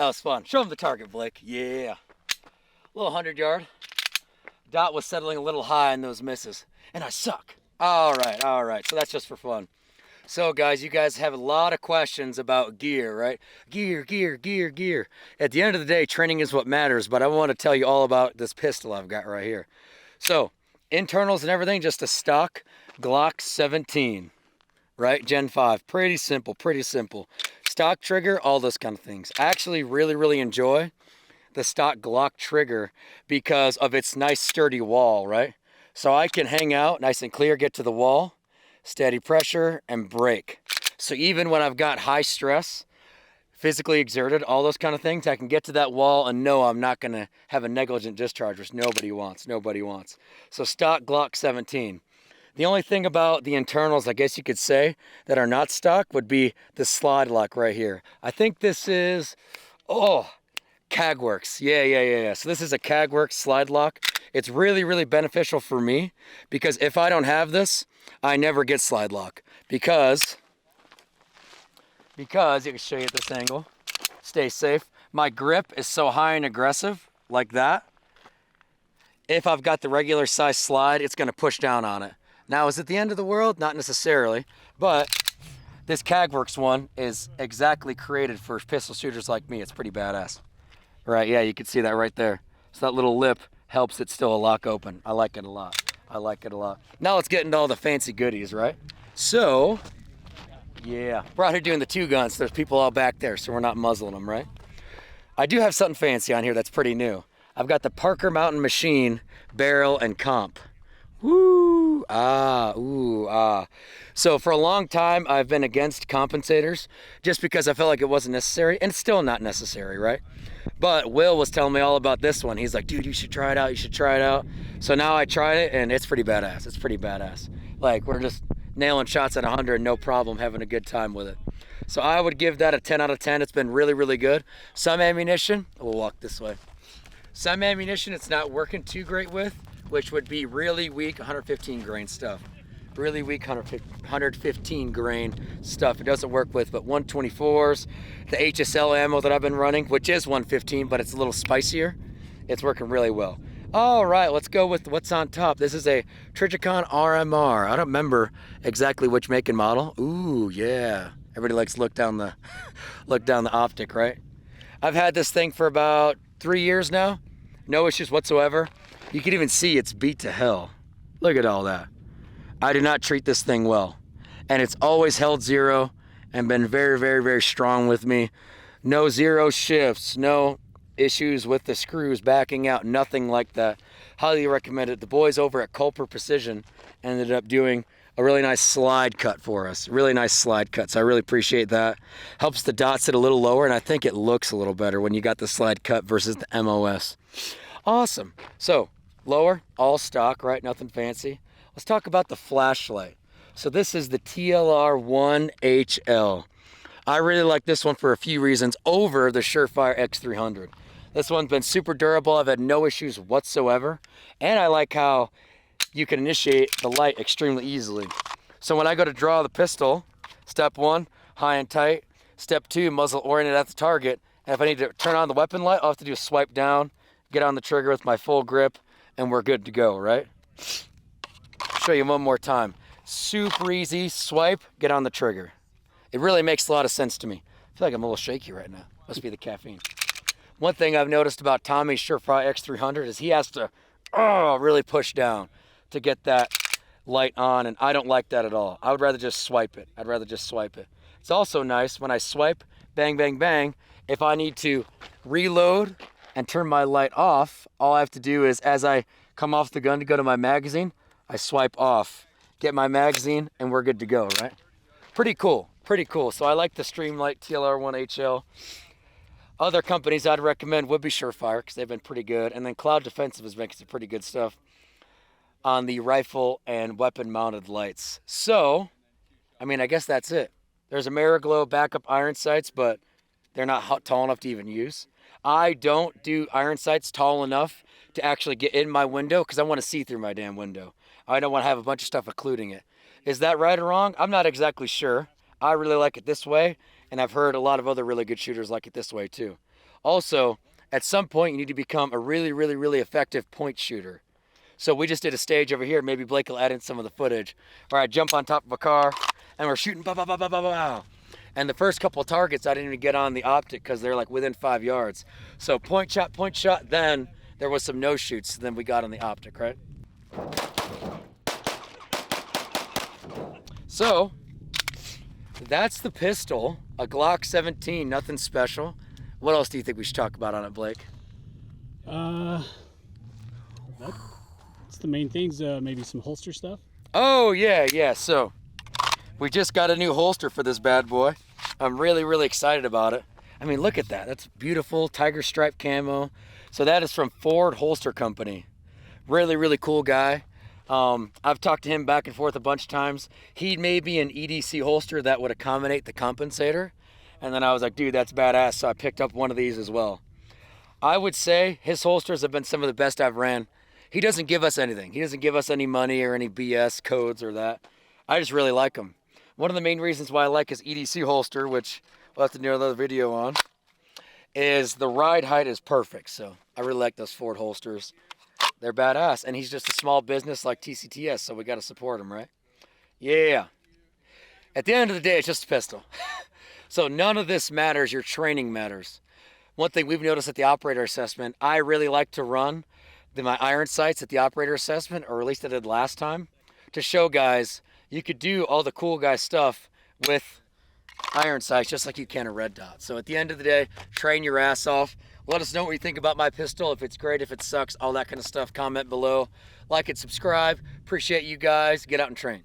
That was fun. Show him the target, Blake. Yeah. Little 100-yard. Dot was settling a little high in those misses. And I suck. All right. So that's just for fun. So guys, you guys have a lot of questions about gear, right? Gear. At the end of the day, training is what matters, but I want to tell you all about this pistol I've got right here. So, internals and everything, just a stock Glock 17, right? Gen 5. Pretty simple. Stock trigger, all those kind of things. I actually really enjoy the stock Glock trigger because of its nice sturdy wall, right? So I can hang out nice and clear, get to the wall, steady pressure, and break. So even when I've got high stress, physically exerted, all those kind of things, I can get to that wall and know I'm not gonna have a negligent discharge, which nobody wants. So stock Glock 17. The only thing about the internals, I guess you could say, that are not stock would be the slide lock right here. I think this is, Cagworks. Yeah. So this is a Cagworks slide lock. It's really beneficial for me because if I don't have this, I never get slide lock because you can show you at this angle, stay safe. My grip is so high and aggressive like that. If I've got the regular size slide, it's gonna push down on it. Now, is it the end of the world? Not necessarily, but this Cagworks one is exactly created for pistol shooters like me. It's pretty badass. Right, yeah, you can see that right there. So that little lip helps it still lock open. I like it a lot. Now let's get into all the fancy goodies, right? So, yeah, we're out here doing the 2 guns. There's people all back there, so we're not muzzling them, right? I do have something fancy on here that's pretty new. I've got the Parker Mountain Machine barrel and comp. Woo, So for a long time, I've been against compensators just because I felt like it wasn't necessary, and it's still not necessary, right? But Will was telling me all about this one. He's like, dude, you should try it out. So now I tried it, and it's pretty badass. Like, we're just nailing shots at 100, no problem, having a good time with it. So I would give that a 10 out of 10. It's been really good. Some ammunition, we'll walk this way. Some ammunition it's not working too great with, which would be really weak 115 grain stuff. Really weak 115 grain stuff it doesn't work with, but 124s, the HSL ammo that I've been running, which is 115, but it's a little spicier, it's working really well. All right, let's go with what's on top. This is a Trijicon RMR. I don't remember exactly which make and model. Ooh, yeah. Everybody likes to look down the optic, right? I've had this thing for about 3 years now. No issues whatsoever. You can even see it's beat to hell. Look at all that. I do not treat this thing well. And it's always held zero and been very strong with me. No zero shifts, no issues with the screws backing out, nothing like that. Highly recommend it. The boys over at Culper Precision ended up doing a really nice slide cut for us. Really nice slide cut, so I really appreciate that. Helps the dot sit a little lower, and I think it looks a little better when you got the slide cut versus the MOS. Awesome. So, lower, all stock, right? Nothing fancy. Let's talk about the flashlight. So this is the TLR1HL. I really like this one for a few reasons over the Surefire X300. This one's been super durable. I've had no issues whatsoever. And I like how you can initiate the light extremely easily. So when I go to draw the pistol, step 1, high and tight. Step 2, muzzle oriented at the target. And if I need to turn on the weapon light, all I have to do is swipe down, get on the trigger with my full grip, and we're good to go, right? Show you one more time. Super easy, swipe, get on the trigger. It really makes a lot of sense to me. I feel like I'm a little shaky right now. Must be the caffeine. One thing I've noticed about Tommy's Surefire X300 is he has to really push down to get that light on, and I don't like that at all. I would rather just swipe it. It's also nice when I swipe, bang, bang, bang. If I need to reload and turn my light off, all I have to do is, as I come off the gun to go to my magazine, I swipe off, get my magazine, and we're good to go, right? Pretty cool. So I like the Streamlight TLR1HL. Other companies I'd recommend would be Surefire because they've been pretty good. And then Cloud Defensive is making some pretty good stuff on the rifle and weapon mounted lights. So, I mean, I guess that's it. There's Ameriglow backup iron sights, but they're not tall enough to even use. I don't do iron sights tall enough to actually get in my window because I want to see through my damn window. I don't want to have a bunch of stuff occluding it. Is that right or wrong? I'm not exactly sure. I really like it this way, and I've heard a lot of other really good shooters like it this way too. Also, at some point, you need to become a really, really, really effective point shooter. So we just did a stage over here. Maybe Blake will add in some of the footage. Where I jump on top of a car and we're shooting, bow, bow, bow, bow, bow, bow. And the first couple of targets, I didn't even get on the optic because they're like within 5 yards. So point shot, then there was some no shoots. Then we got on the optic, right? So that's the pistol, a Glock 17, nothing special. What else do you think we should talk about on it, Blake? That's the main things. Maybe some holster stuff. Oh yeah. So we just got a new holster for this bad boy. I'm really, really excited about it. I mean, look at that. That's beautiful tiger stripe camo. So that is from Ford Holster Company. Really, really cool guy. I've talked to him back and forth a bunch of times. He made me an EDC holster that would accommodate the compensator. And then I was like, dude, that's badass. So I picked up one of these as well. I would say his holsters have been some of the best I've ran. He doesn't give us anything. He doesn't give us any money or any BS codes or that. I just really like him. One of the main reasons why I like his EDC holster, which we'll have to do another video on, is the ride height is perfect. So I really like those Ford holsters. They're badass. And he's just a small business like TCTS, so we got to support him, right? Yeah. At the end of the day, it's just a pistol. So none of this matters. Your training matters. One thing we've noticed at the operator assessment, I really like to run my iron sights at the operator assessment, or at least I did last time, to show guys you could do all the cool guy stuff with iron sights just like you can a red dot. So at the end of the day, train your ass off. Let us know what you think about my pistol, if it's great, if it sucks, all that kind of stuff. Comment below. Like and subscribe. Appreciate you guys. Get out and train.